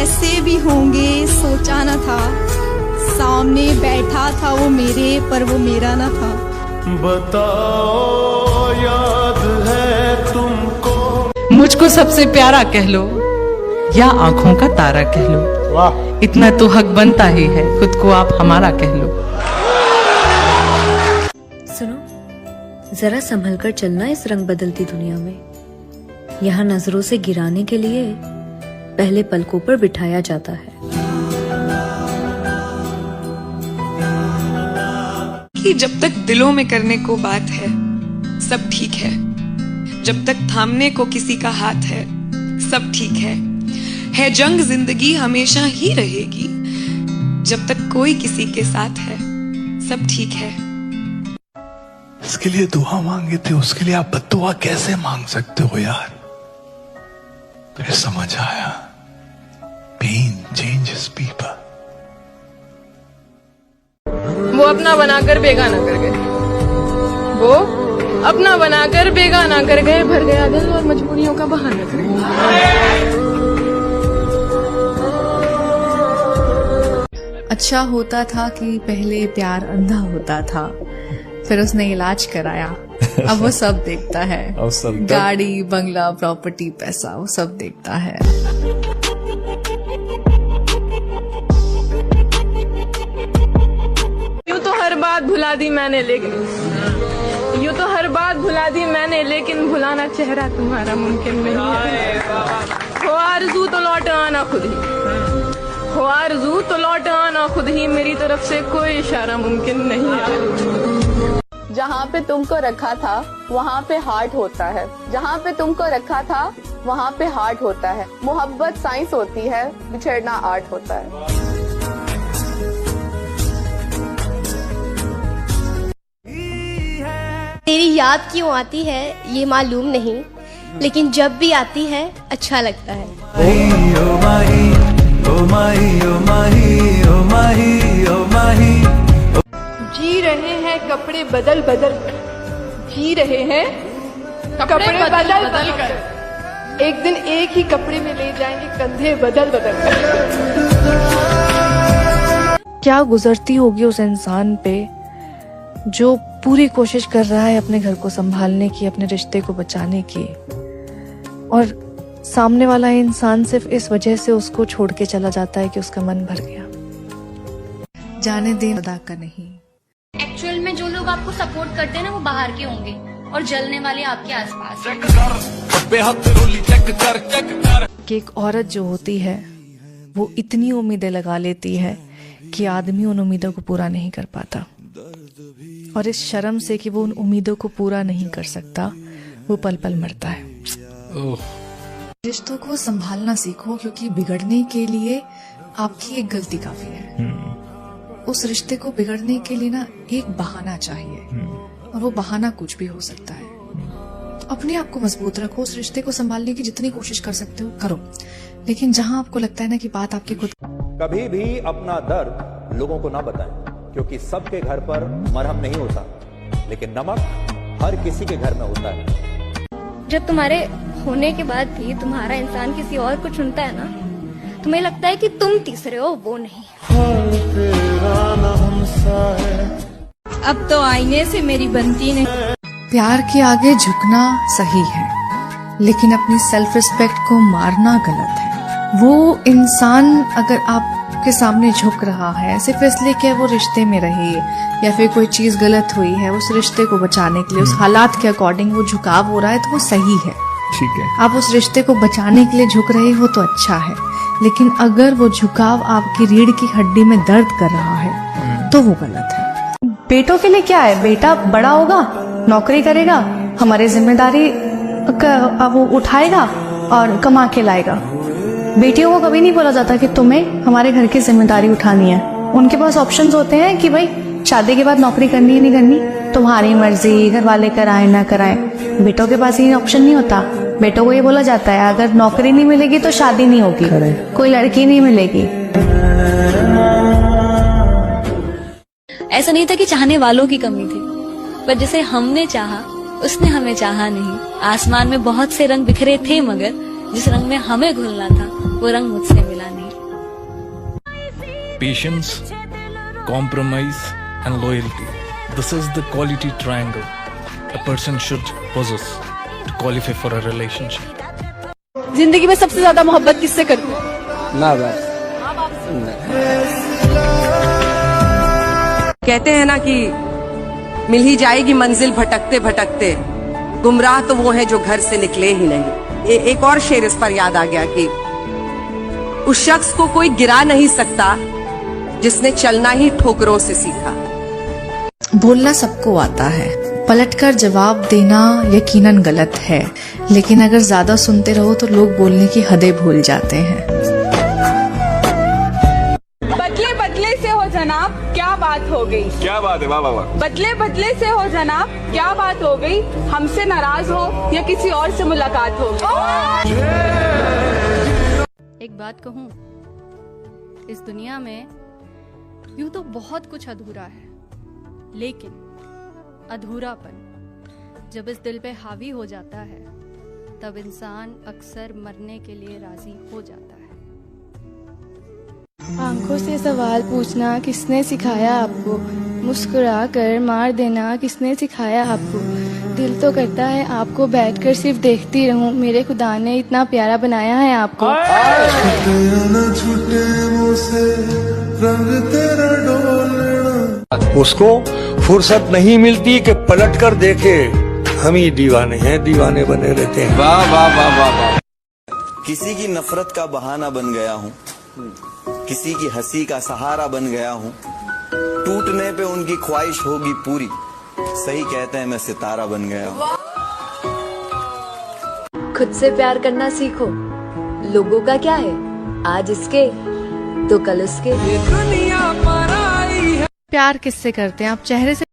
ऐसे भी होंगे सोचा न था, सामने बैठा था वो मेरे पर वो मेरा न था। बताओ याद है तुमको, मुझको सबसे प्यारा कह लो या आंखों का तारा कह लो, इतना तो हक बनता ही है खुद को आप हमारा कह लो। सुनो, जरा संभल कर चलना इस रंग बदलती दुनिया में। यहाँ नजरों से गिराने के लिए पहले पलकों पर बिठाया जाता है। कि जब तक दिलों में करने को बात है सब ठीक है, जब तक थामने को किसी का हाथ है सब ठीक है जंग जिंदगी हमेशा ही रहेगी, जब तक कोई किसी के साथ है सब ठीक है। इसके लिए दुआ मांगे थे, उसके लिए आप बद्दुआ कैसे मांग सकते हो यार। फिर समझ आया, पेन चेंजेस पीपल। वो अपना बनाकर बेगाना कर गए, वो अपना बनाकर बेगाना कर गए, भर गया दिल और मजबूरियों का बहाना कर गए। अच्छा होता था कि पहले प्यार अंधा होता था, फिर उसने इलाज कराया, अब वो सब देखता है। गाड़ी, बंगला, प्रॉपर्टी, पैसा, वो सब देखता है। यूं तो हर बात भुला दी मैंने, लेकिन यूं तो हर बात भुला दी मैंने, लेकिन भुलाना चेहरा तुम्हारा मुमकिन नहीं है। हो आरज़ू तो लौट आना खुद ही, हो आरज़ू तो लौट आना खुद ही, मेरी तरफ से कोई इशारा मुमकिन नहीं है। जहाँ पे तुमको रखा था वहाँ पे हार्ट होता है, जहाँ पे तुमको रखा था वहाँ पे हार्ट होता है। मोहब्बत साइंस होती है, बिछड़ना आर्ट होता है। तेरी याद क्यों आती है ये मालूम नहीं, लेकिन जब भी आती है अच्छा लगता है। जी रहे हैं कपड़े बदल बदल, जी रहे हैं कपड़े बदल बदल कर, एक दिन एक ही कपड़े में ले जाएंगे कंधे बदल बदल कर। क्या गुजरती होगी उस इंसान पे जो पूरी कोशिश कर रहा है अपने घर को संभालने की, अपने रिश्ते को बचाने की, और सामने वाला इंसान सिर्फ इस वजह से उसको छोड़ के चला जाता है कि उसका मन भर गया। जाने दे खुदा का नहीं। एक्चुअल में जो लोग आपको सपोर्ट करते हैं ना वो बाहर के होंगे और जलने वाले आपके आसपास। कि एक औरत जो होती है वो इतनी उम्मीदें लगा लेती है कि आदमी उन उम्मीदों को पूरा नहीं कर पाता, और इस शर्म से कि वो उन उम्मीदों को पूरा नहीं कर सकता वो पल पल मरता है। रिश्तों को संभालना सीखो, क्योंकि बिगड़ने के लिए आपकी एक गलती काफी है। उस रिश्ते को बिगड़ने के लिए ना एक बहाना चाहिए, और वो बहाना कुछ भी हो सकता है। तो अपने आप को मजबूत रखो, उस रिश्ते को संभालने की जितनी कोशिश कर सकते हो करो, लेकिन जहां आपको लगता है ना कि बात आपकी खुद। कभी भी अपना दर्द लोगों को ना बताएं, क्योंकि सबके घर पर मरहम नहीं होता, लेकिन नमक हर किसी के घर में होता है। जब तुम्हारे होने के बाद भी तुम्हारा इंसान किसी और को चुनता है ना, तुम्हें लगता है कि तुम तीसरे हो, वो नहीं। अब तो आईने से मेरी बनती नहीं। प्यार के आगे झुकना सही है, लेकिन अपनी सेल्फ रिस्पेक्ट को मारना गलत है। वो इंसान अगर आपके सामने झुक रहा है सिर्फ इसलिए कि वो रिश्ते में रहे, या फिर कोई चीज गलत हुई है, उस रिश्ते को बचाने के लिए उस हालात के अकॉर्डिंग वो झुकाव हो रहा है, तो वो सही है। ठीक है, आप उस रिश्ते को बचाने के लिए झुक रहे हो तो अच्छा है, लेकिन अगर वो झुकाव आपकी रीढ़ की हड्डी में दर्द कर रहा है तो वो गलत है। बेटों के लिए क्या है, बेटा बड़ा होगा, नौकरी करेगा, हमारी जिम्मेदारी वो उठाएगा और कमा के लाएगा। बेटियों को कभी नहीं बोला जाता कि तुम्हें हमारे घर की जिम्मेदारी उठानी है। उनके पास ऑप्शंस होते हैं कि भाई शादी के बाद नौकरी करनी है नहीं करनी, तुम्हारी मर्जी, घर वाले कराएं ना कराएं। बेटों के पास ये ऑप्शन नहीं होता। बेटों को ये बोला जाता है अगर नौकरी नहीं मिलेगी तो शादी नहीं होगी, कोई लड़की नहीं मिलेगी। ऐसा नहीं था कि चाहने वालों की कमी थी, पर जिसे हमने चाहा उसने हमें चाहा नहीं। आसमान में बहुत से रंग बिखरे थे, मगर जिस रंग में हमें घुलना था वो रंग मुझसे मिला नहीं। patience, compromise, and loyalty. This is the quality triangle a person should possess to qualify for a relationship. जिंदगी में सबसे ज्यादा मोहब्बत किससे करते हो? ना बस कहते हैं ना कि मिल ही जाएगी मंजिल भटकते भटकते, गुमराह तो वो है जो घर से निकले ही नहीं। एक और शेर इस पर याद आ गया कि उस शख्स को कोई गिरा नहीं सकता जिसने चलना ही ठोकरों से सीखा। बोलना सबको आता है, पलटकर जवाब देना यकीनन गलत है, लेकिन अगर ज्यादा सुनते रहो तो लोग बोलने की हदें भूल जाते हैं। बदले बदले से हो जनाब, क्या बात हो गई? क्या बात है? वाह वाह वाह। बदले बदले से हो जनाब, क्या बात हो गई? हमसे नाराज हो या किसी और से मुलाकात हो गई? एक बात कहूँ, इस दुनिया में यूं तो बहुत कुछ अधूरा है, लेकिन अधूरापन जब इस दिल पे हावी हो जाता है तब इंसान अक्सर मरने के लिए राजी हो जाता है। आंखों से सवाल पूछना किसने सिखाया आपको? मुस्कुरा कर मार देना किसने सिखाया आपको? दिल तो करता है आपको बैठकर सिर्फ देखती रहूं, मेरे खुदा ने इतना प्यारा बनाया है आपको। उसको फुर्सत नहीं मिलती कि पलट कर देखे, हम ही दीवाने हैं, दीवाने बने रहते हैं। वाह वाह वाह वाह वाह। किसी की नफरत का बहाना बन गया हूँ, किसी की हंसी का सहारा बन गया हूँ, टूटने पे उनकी ख्वाहिश होगी पूरी, सही कहते हैं मैं सितारा बन गया हूँ। खुद से प्यार करना सीखो, लोगों का क्या है, आज इसके तो कल उसके। प्यार किससे करते हैं आप? चेहरे से